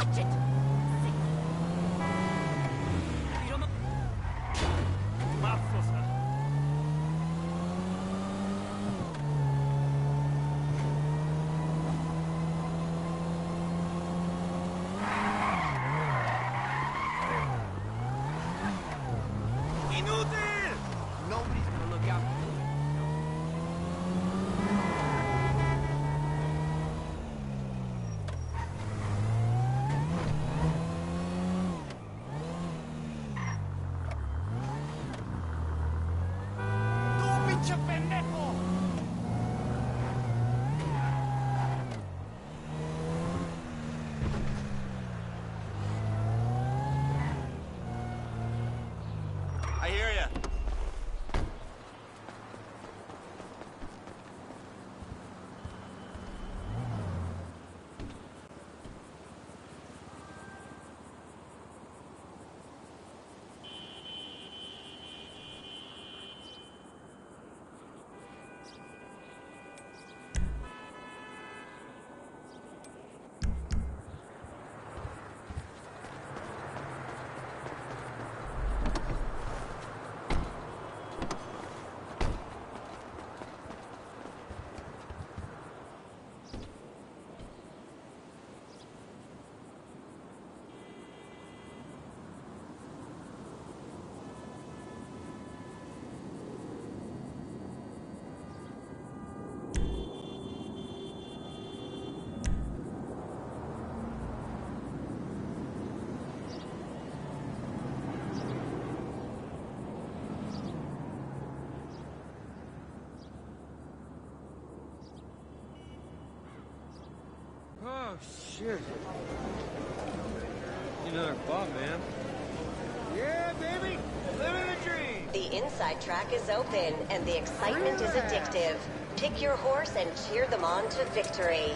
Watch it! Inútil! Nobody's gonna look out for you. ¡Tú, pinche pendejo! I hear ya. Oh, shit. Another bump, man. Yeah, baby! Living the dream! The inside track is open, and the excitement is addictive. Pick your horse and cheer them on to victory.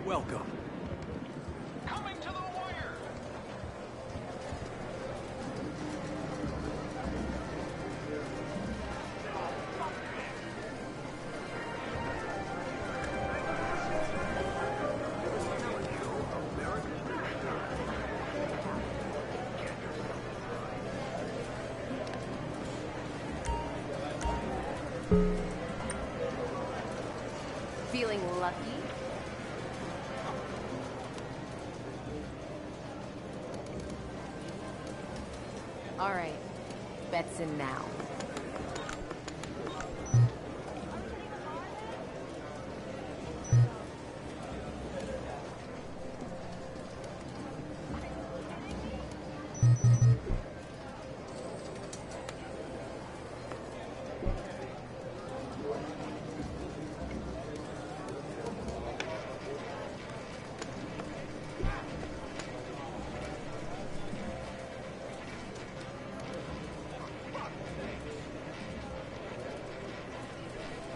Welcome. Coming to the wire. Feeling lucky? All right, bets in now.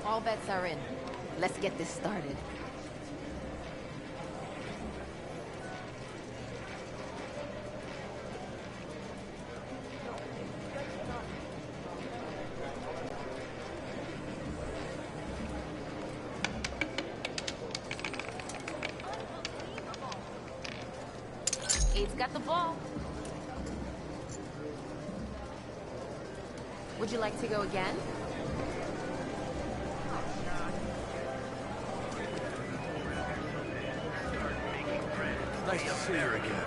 All bets are in. Let's get this started. Eight's got the ball. Would you like to go again? Nice to see you again.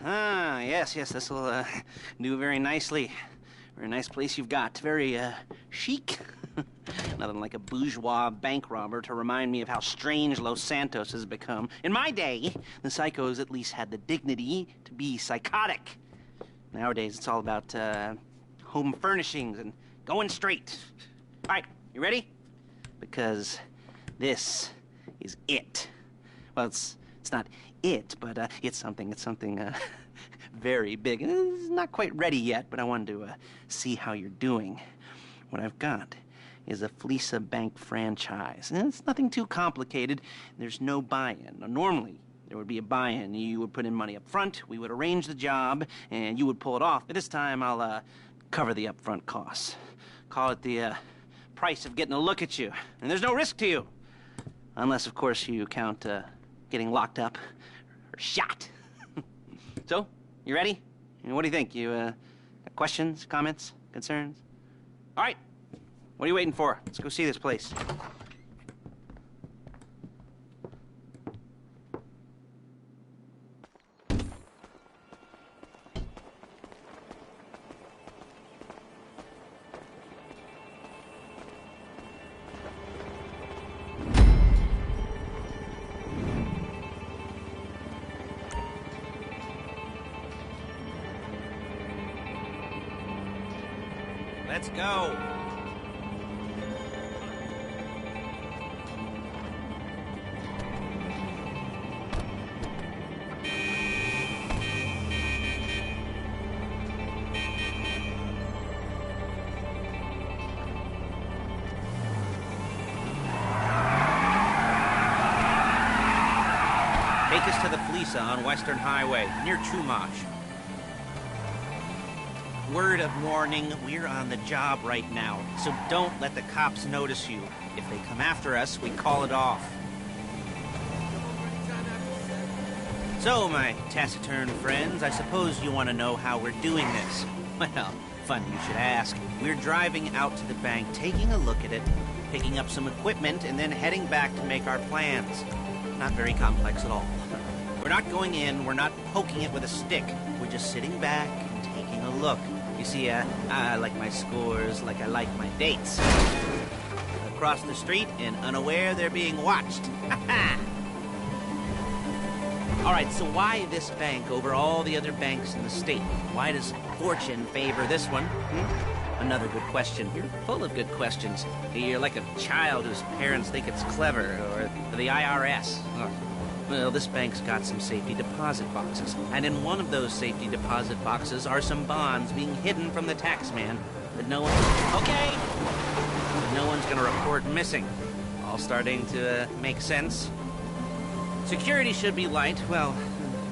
Ah, yes, this'll do very nicely. Very nice place you've got. Very chic. Nothing like a bourgeois bank robber to remind me of how strange Los Santos has become. In my day, the psychos at least had the dignity to be psychotic. Nowadays, it's all about home furnishings and going straight. All right, you ready? Because this is it. Well, it's not it, but it's something very big. It's not quite ready yet, but I wanted to see how you're doing. What I've got is a Fleesa Bank franchise. And it's nothing too complicated. There's no buy-in. Now, normally, there would be a buy-in. You would put in money up front, we would arrange the job, and you would pull it off. But this time, I'll cover the upfront costs. Call it the price of getting a look at you. And there's no risk to you. Unless, of course, you count getting locked up or shot. So, you ready? What do you think? You got questions, comments, concerns? All right. What are you waiting for? Let's go see this place. Let's go. Take us to the Fleesa on Western Highway, near Chumash. Word of warning, we're on the job right now, so don't let the cops notice you. If they come after us, we call it off. So, my taciturn friends, I suppose you want to know how we're doing this. Well, funny you should ask. We're driving out to the bank, taking a look at it, picking up some equipment, and then heading back to make our plans. Not very complex at all. We're not going in, we're not poking it with a stick. We're just sitting back and taking a look. You see, I like my scores like I like my dates. Across the street and unaware they're being watched. All right, so why this bank over all the other banks in the state? Why does fortune favor this one? Another good question. You're full of good questions. You're like a child whose parents think it's clever, or the IRS. Well, this bank's got some safety deposit boxes, and in one of those safety deposit boxes are some bonds being hidden from the tax man that no one... Okay! No one's gonna report missing. All starting to make sense. Security should be light, well,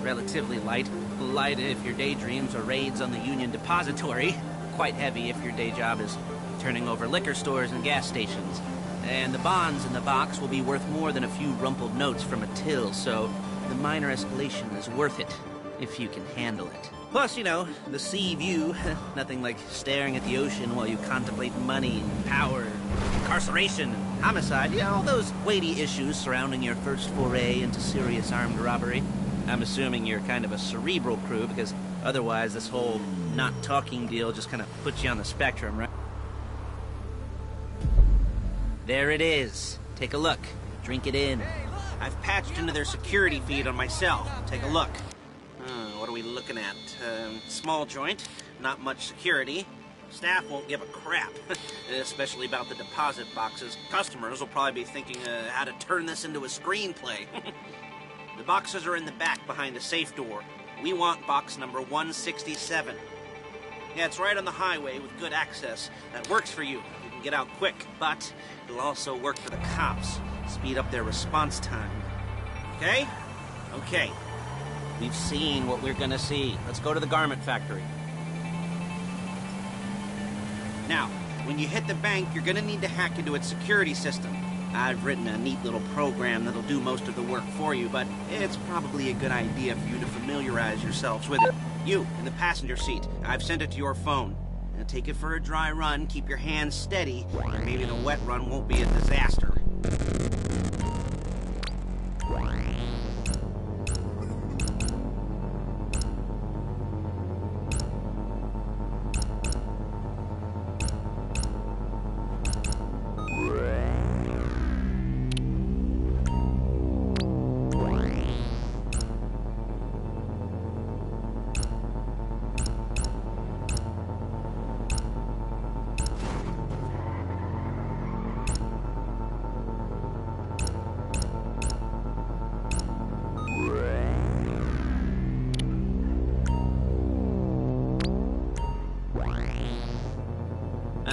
relatively light. Light if your daydreams are raids on the Union Depository. Quite heavy if your day job is turning over liquor stores and gas stations. And the bonds in the box will be worth more than a few rumpled notes from a till, so the minor escalation is worth it, if you can handle it. Plus, you know, the sea view, nothing like staring at the ocean while you contemplate money and power, incarceration and homicide, you know, all those weighty issues surrounding your first foray into serious armed robbery. I'm assuming you're kind of a cerebral crew, because otherwise this whole not talking deal just kind of puts you on the spectrum, right? There it is. Take a look. Drink it in. I've patched into their security feed on my cell. Take a look. What are we looking at? Small joint, not much security. Staff won't give a crap, especially about the deposit boxes. Customers will probably be thinking how to turn this into a screenplay. The boxes are in the back behind the safe door. We want box number 167. Yeah, it's right on the highway with good access. That works for you. You can get out quick, but it'll also work for the cops. Speed up their response time. Okay? Okay. We've seen what we're gonna see. Let's go to the garment factory. Now, when you hit the bank, you're gonna need to hack into its security system. I've written a neat little program that'll do most of the work for you, but it's probably a good idea for you to familiarize yourselves with it. You, in the passenger seat, I've sent it to your phone. Now take it for a dry run, keep your hands steady, and maybe the wet run won't be a disaster.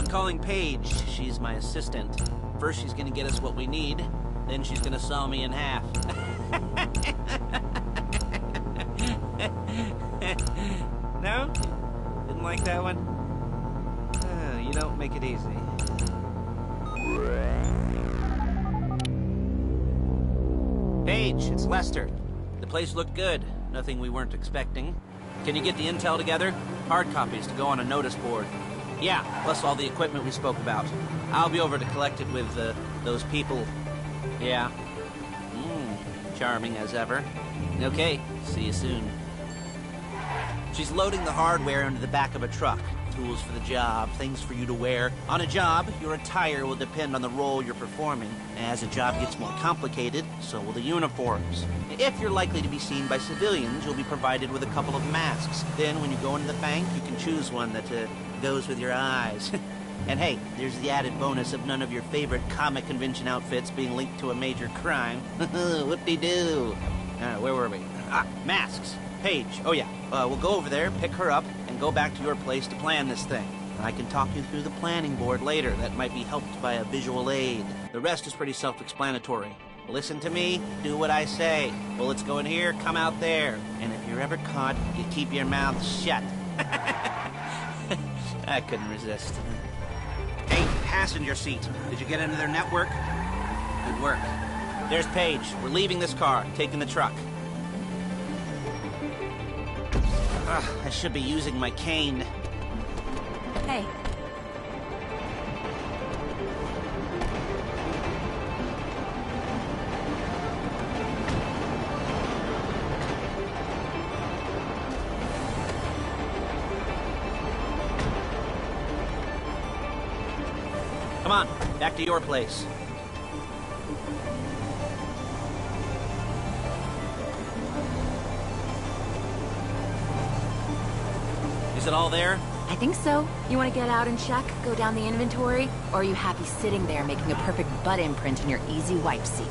I'm calling Paige. She's my assistant. First, she's gonna get us what we need. Then she's gonna saw me in half. No? Didn't like that one? You don't make it easy. Paige, it's Lester. The place looked good. Nothing we weren't expecting. Can you get the intel together? Hard copies to go on a notice board. Yeah, plus all the equipment we spoke about. I'll be over to collect it with, those people. Yeah. Charming as ever. Okay, see you soon. She's loading the hardware into the back of a truck. Tools for the job, things for you to wear. On a job, your attire will depend on the role you're performing. As the job gets more complicated, so will the uniforms. If you're likely to be seen by civilians, you'll be provided with a couple of masks. Then, when you go into the bank, you can choose one that goes with your eyes. And hey, there's the added bonus of none of your favorite comic convention outfits being linked to a major crime. Whoop-de-doo. Where were we? Masks. Paige. Oh yeah, we'll go over there, pick her up, and go back to your place to plan this thing. I can talk you through the planning board later. That might be helped by a visual aid. The rest is pretty self-explanatory. Listen to me, do what I say. Bullets go in here, come out there. And if you're ever caught, you keep your mouth shut. I couldn't resist. Hey, passenger seat. Did you get into their network? Good work. There's Paige. We're leaving this car, taking the truck. I should be using my cane. Hey. Come on, back to your place. Is it all there? I think so. You want to get out and check? Go down the inventory? Or are you happy sitting there making a perfect butt imprint in your easy wipe seat?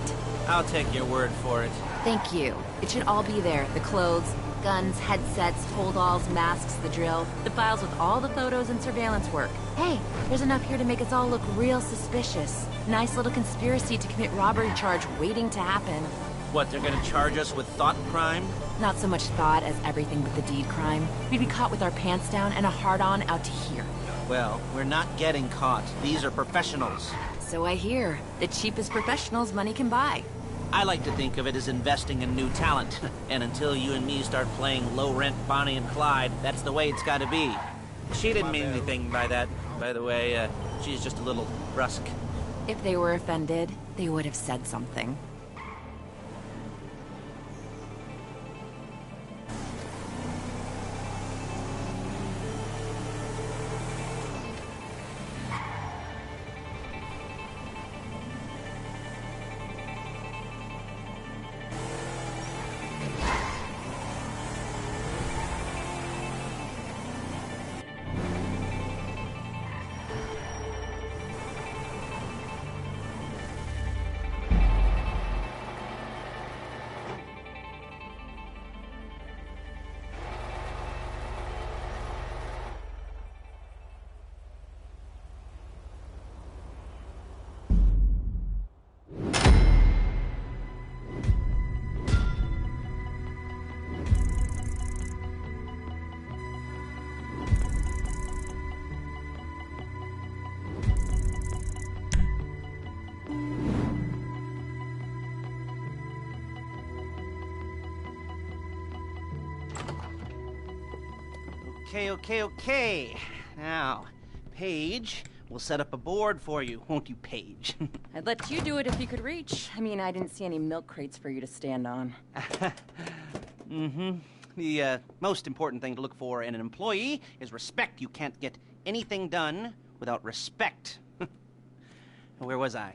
I'll take your word for it. Thank you. It should all be there. The clothes, guns, headsets, holdalls, masks, the drill. The files with all the photos and surveillance work. Hey, there's enough here to make us all look real suspicious. Nice little conspiracy to commit robbery charge waiting to happen. What, they're gonna charge us with thought crime? Not so much thought as everything but the deed crime. We'd be caught with our pants down and a hard-on out to here. Well, we're not getting caught. These are professionals. So I hear. The cheapest professionals money can buy. I like to think of it as investing in new talent. And until you and me start playing low-rent Bonnie and Clyde, that's the way it's gotta be. She didn't mean anything by that, by the way. She's just a little brusque. If they were offended, they would have said something. Okay. Now, Paige, we'll set up a board for you, won't you, Paige? I'd let you do it if you could reach. I mean, I didn't see any milk crates for you to stand on. The most important thing to look for in an employee is respect. You can't get anything done without respect. Where was I?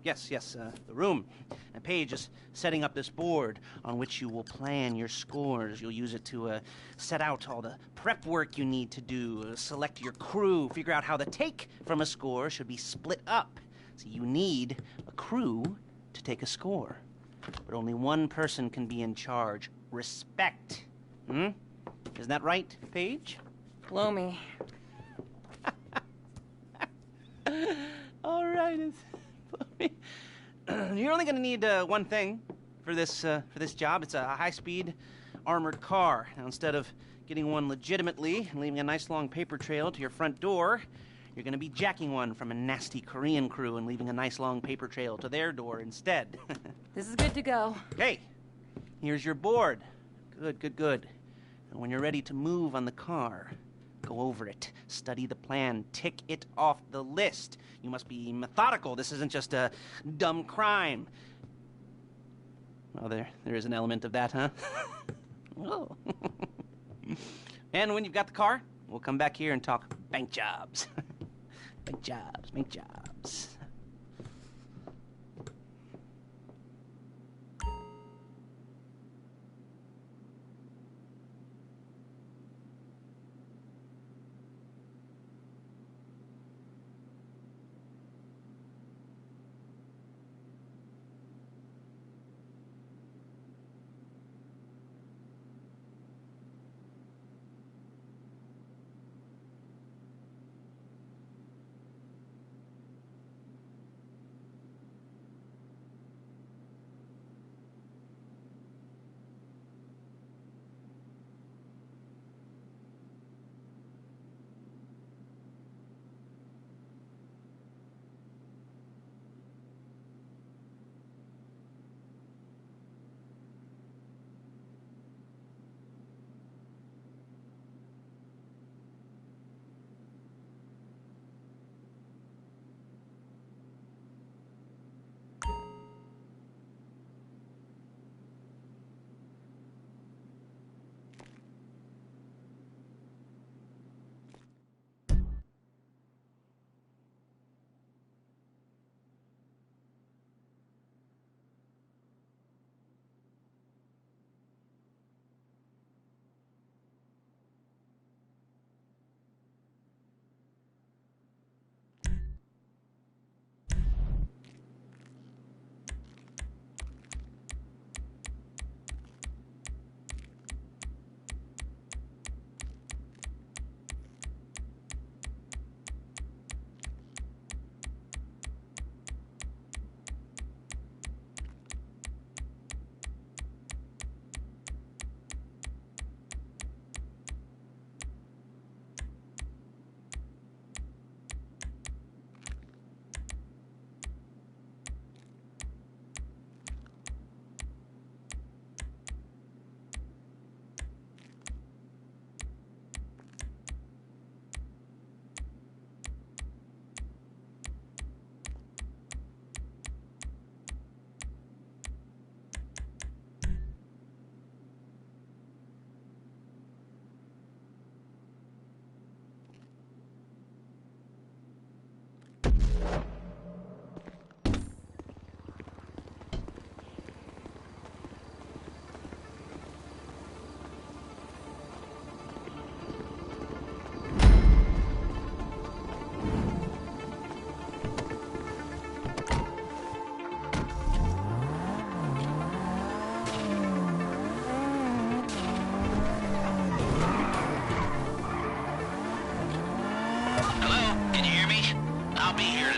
Yes, the room. And Paige is setting up this board on which you will plan your scores. You'll use it to set out all the prep work you need to do, select your crew, figure out how the take from a score should be split up. So you need a crew to take a score. But only one person can be in charge. Respect. Isn't that right, Paige? Blow me. You're only gonna need one thing for this job. It's a high-speed armored car. Now, instead of getting one legitimately and leaving a nice long paper trail to your front door, you're gonna be jacking one from a nasty Korean crew and leaving a nice long paper trail to their door instead. This is good to go. Hey, here's your board. Good. And when you're ready to move on the car, go over it, study the plan, tick it off the list. You must be methodical. This isn't just a dumb crime. Well, there is an element of that, huh? Oh. And when you've got the car, we'll come back here and talk bank jobs. Bank jobs.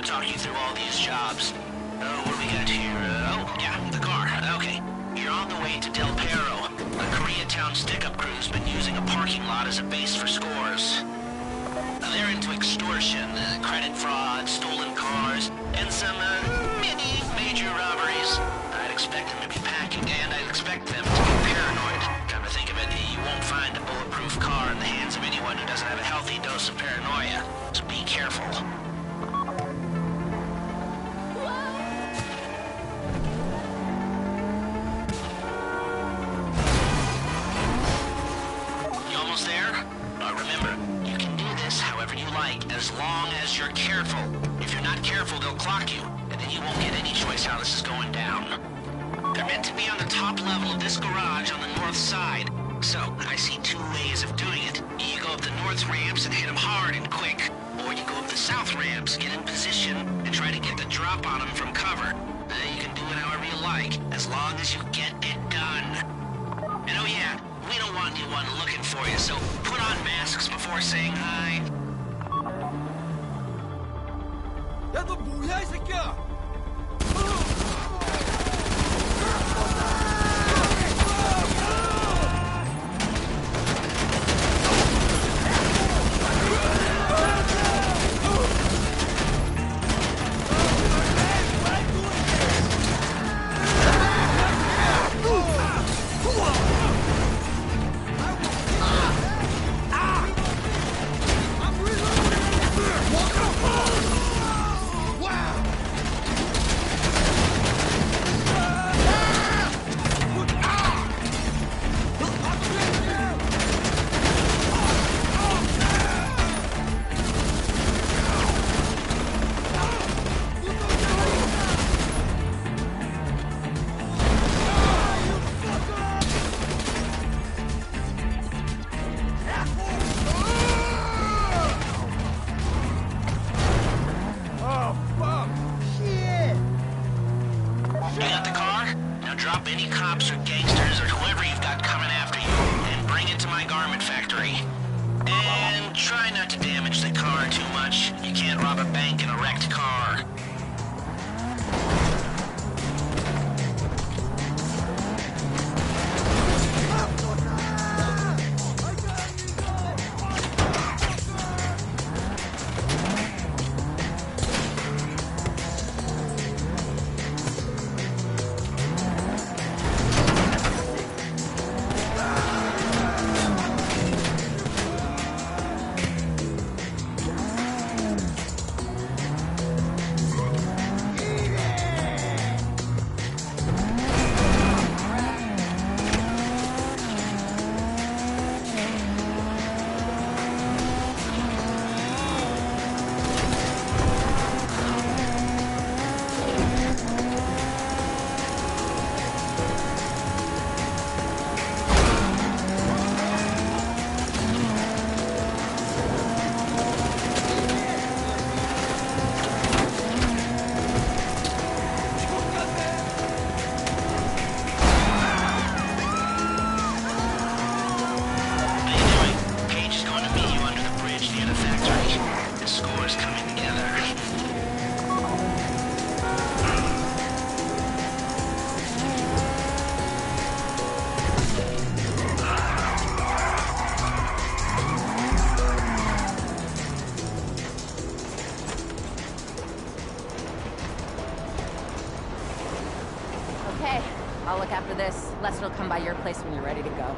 talk you through all these jobs. What do we got here? The car. Okay. You're on the way to Del Perro. A Koreatown stick-up crew's been using a parking lot as a base for scores. They're into extortion, credit fraud, stolen cars, and some, major robberies. I'd expect them to be packing, and I'd expect them to be paranoid. Come to think of it, you won't find a bulletproof car in the hands of anyone who doesn't have a healthy dose of paranoia. So be careful. You almost there? Remember, you can do this however you like, as long as you're careful. If you're not careful, they'll clock you, and then you won't get any choice how this is going down. They're meant to be on the top level of this garage on the north side. So, I see two ways of doing it. You go up the north ramps and hit them hard and quick. Or you go up the south ramps, get in position, and try to get the drop on them from cover. You can do it however you like, as long as you get it done. And oh yeah, we don't want anyone looking for you, so put on masks before saying hi. 야, 너 뭐야, 이 새끼야! cops or gangsters or whoever you've got coming after you, and bring it to my garment factory. And try not to damage the car too much. You can't rob a bank in a wrecked car. Okay, I'll look after this. Lester will come by your place when you're ready to go.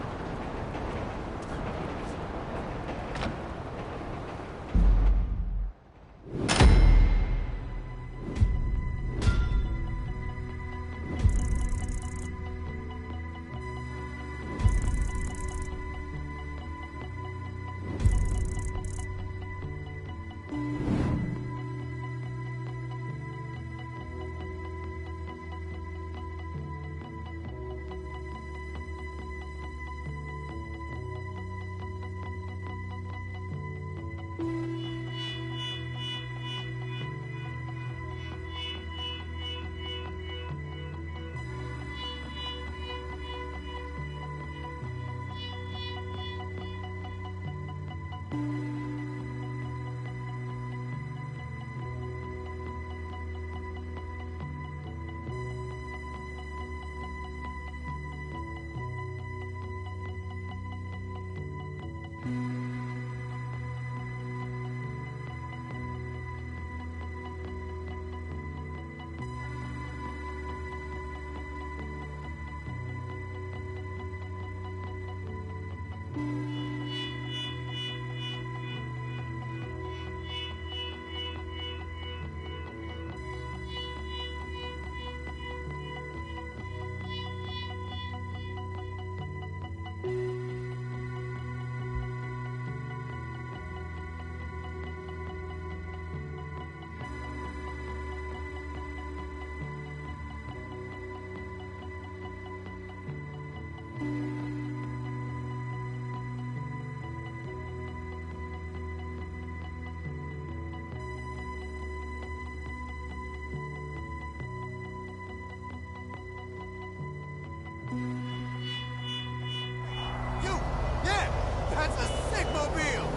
That's a sick mobile!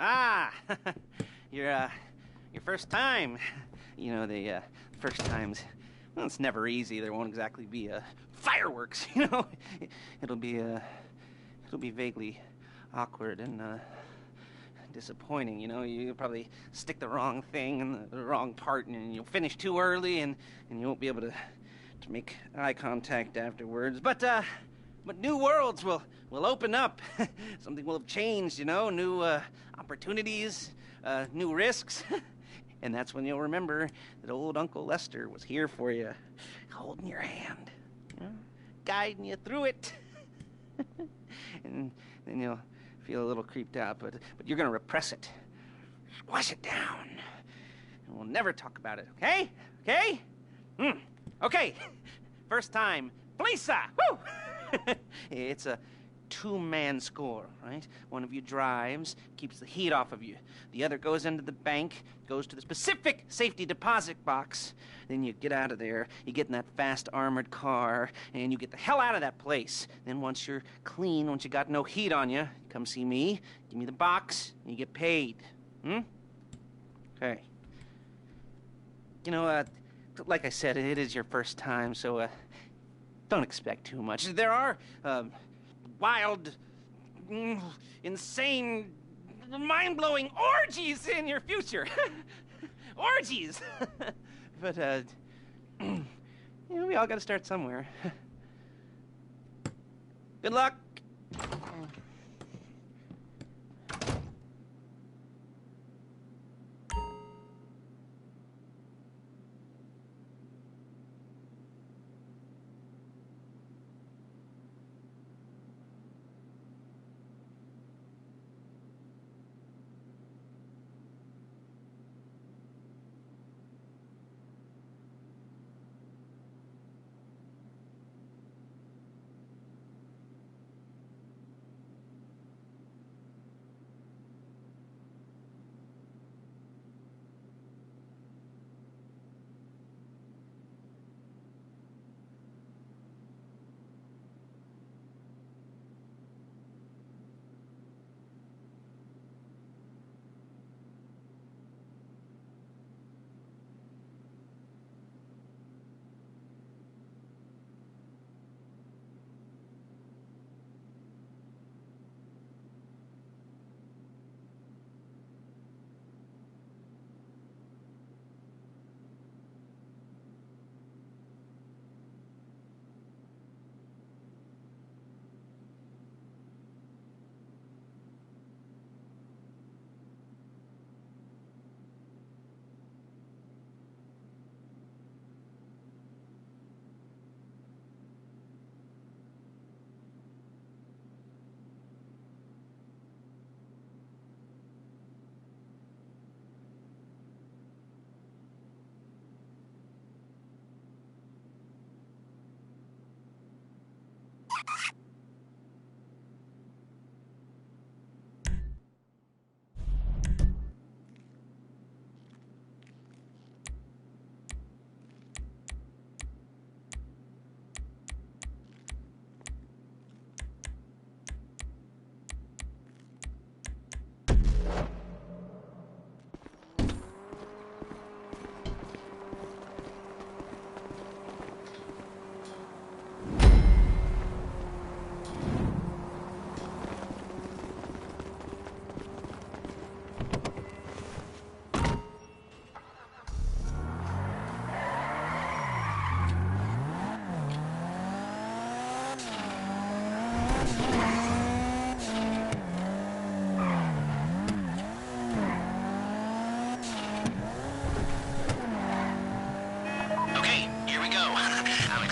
Ah, your first time. You know, the first times, well, it's never easy. There won't exactly be fireworks, you know. It'll be vaguely awkward and disappointing, you know. You'll probably stick the wrong thing in the wrong part, and you'll finish too early, and you won't be able to make eye contact afterwards. But new worlds will open up. Something will have changed, you know. New opportunities, new risks. And that's when you'll remember that old Uncle Lester was here for you, holding your hand, you know, guiding you through it. And then you'll feel a little creeped out, but you're gonna repress it, squash it down, and we'll never talk about it. Okay? Okay? Okay. First time, Lisa. Woo! It's a two-man score, right? One of you drives, keeps the heat off of you. The other goes into the bank, goes to the specific safety deposit box. Then you get out of there, you get in that fast armored car, and you get the hell out of that place. Then once you're clean, once you got no heat on you, come see me, give me the box, and you get paid. Okay. You know, like I said, it is your first time, so don't expect too much. There are wild, insane, mind-blowing orgies in your future. Orgies! But, you know, we all gotta start somewhere. Good luck!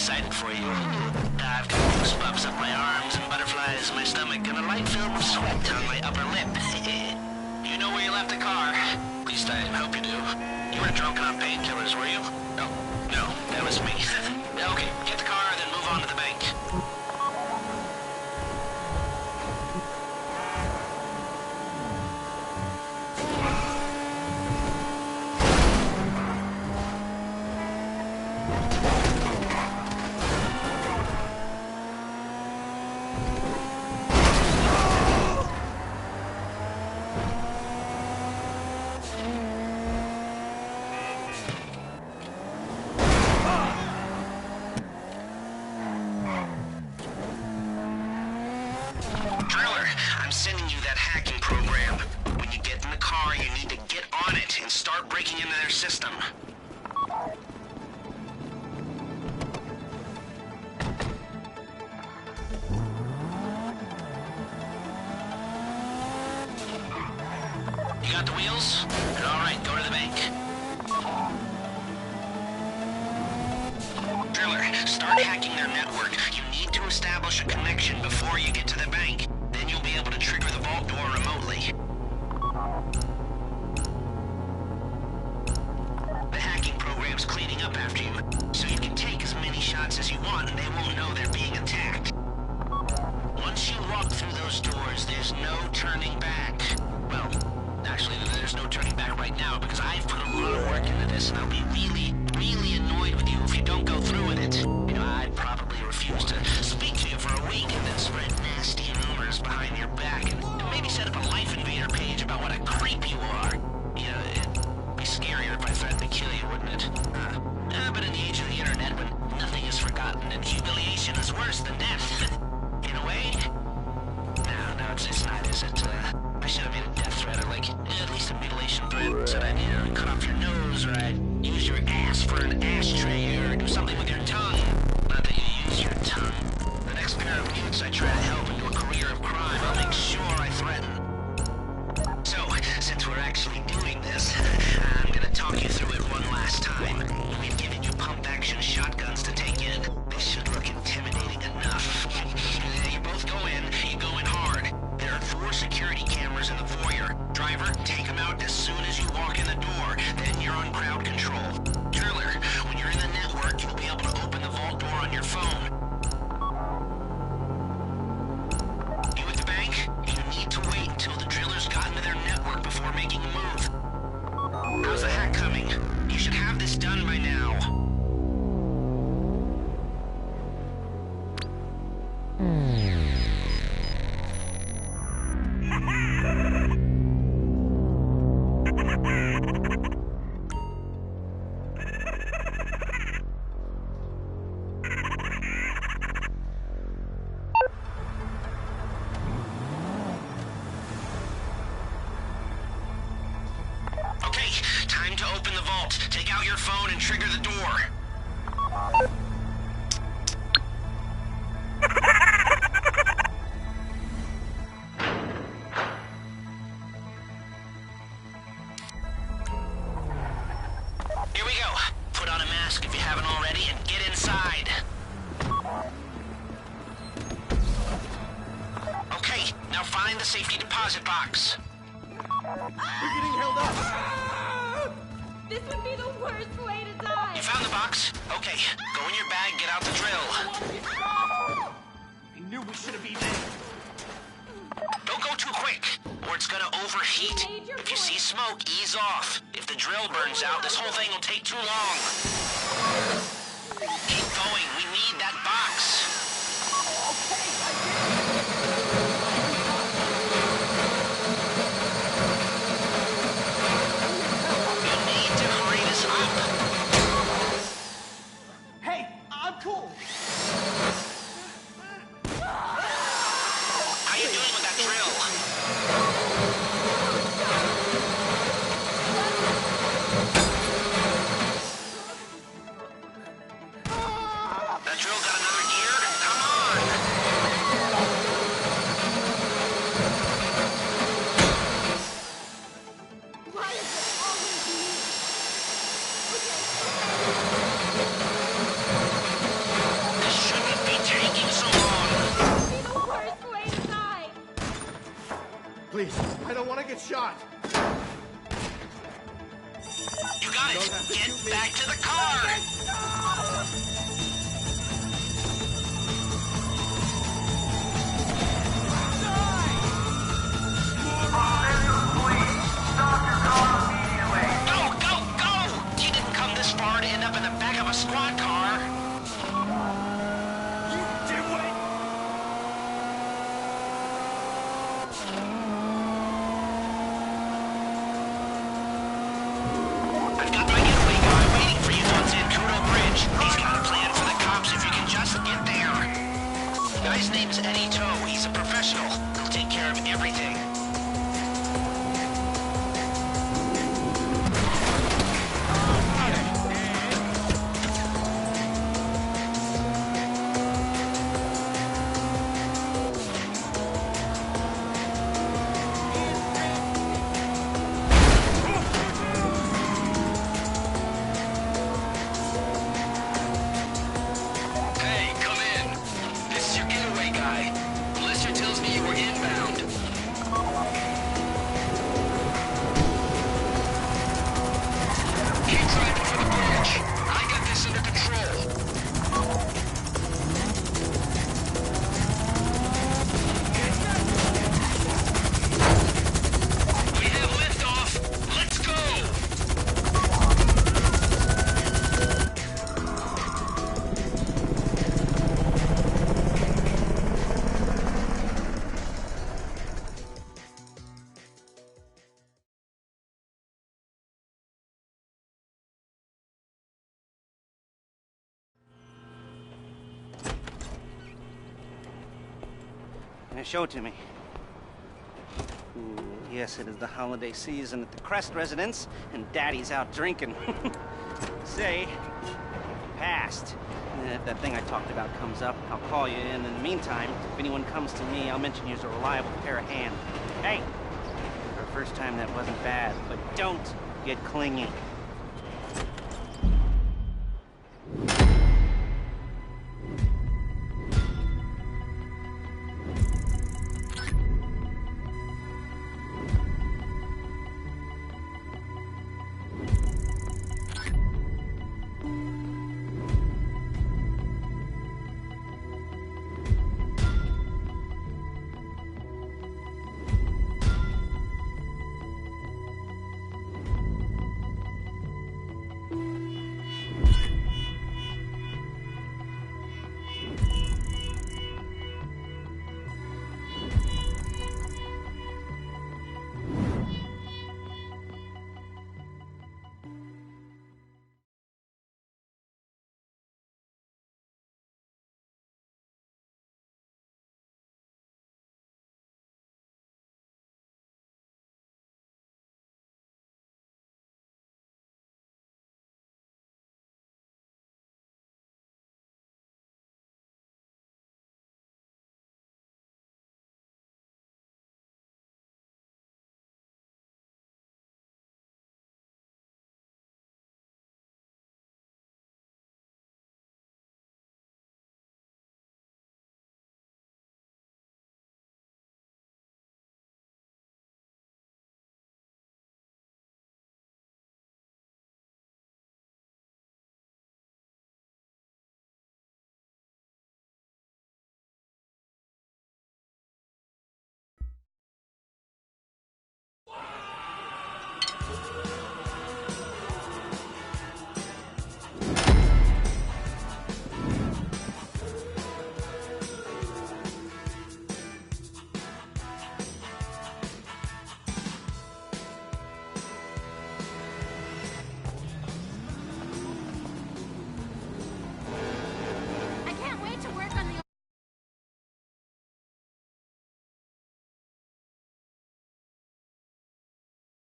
excited for you. I've got goosebumps up my arms and butterflies in my stomach and a light film of sweat on my upper lip. You know where you left the car? At least I hope you do. You weren't drunk on painkillers, were you? No. No, that was me. Okay, get the car, then move on to the bank. that hacking program. When you get in the car, you need to get on it and start breaking into their system. You got the wheels? All right, go to the bank. Driller, start hacking their network. You need to establish a connection before you get to the bank. Then you'll be able to trigger the vault door remotely. The hacking program's cleaning up after you, so you can take as many shots as you want and they won't know they're being attacked. Once you walk through those doors, there's no turning back. Well, actually, there's no turning back right now because I've put a lot of work into this and I'll be really, really annoyed with you if you don't go through with it. You know, I'd probably refuse to speak to you for a week and then spread nasty rumors behind your back and maybe set up a Life Invader page about what a creep you are. You know, it'd be scarier if I threatened to kill you, wouldn't it? But in the age of the internet, when nothing is forgotten and humiliation is worse than death, in a way, no, it's not, is it? I should have made a death threat or like at least a mutilation threat. Said I'd cut off your nose or I'd use your ass for an ashtray or do something with your tongue. Not that you use your tongue. The next pair of mutes I try to help into a career of crime, I'll make sure I threaten. So, since we're actually doing this, I'm gonna talk you through it one last time. We've given you pump-action shotguns to take in. This should look intimidating enough. You both go in, you go in hard. There are 4 security cameras in the foyer. Driver, take them out as soon as you walk in the door. Then you're on crowd control. Driller, when you're in the network, you'll be able to open the vault door on your phone. You at the bank? You need to wait until the driller's gotten to their network before making a move. How's the hack coming? You should have this done by now. Okay, time to open the vault. Take out your phone and trigger the door. Here we go. Put on a mask if you haven't already and get inside. Okay, now find the safety deposit box. We're getting held up! This would be the worst way to die! You found the box? Okay, go in your bag, get out the drill. I knew we should have been there. Don't go too quick, or it's gonna overheat. If you see smoke, ease off. If the drill burns out, this whole thing will take too long. Keep going, we need that box. You need to hurry this up. Hey, I'm cool. How you doing with that drill? That drill got another gear? Come on! Why is it always me? This shouldn't be taking so long. This would be the worst way to die! Please, I don't want to get shot. You got it. Get back to the car. Go, go, go! You didn't come this far to end up in the back of a squad car. You dimwit! I've got my getaway guy waiting for you on Zancudo Bridge. He's got a plan for the cops if you can just get there. The guy's name's Ratito. He's a professional. He'll take care of everything. Show it to me. Ooh, yes, it is the holiday season at the Crest residence, and Daddy's out drinking. Say, passed. And if that thing I talked about comes up, I'll call you, and in the meantime, if anyone comes to me, I'll mention you as a reliable pair of hands. Hey! For a first time, that wasn't bad, but don't get clingy.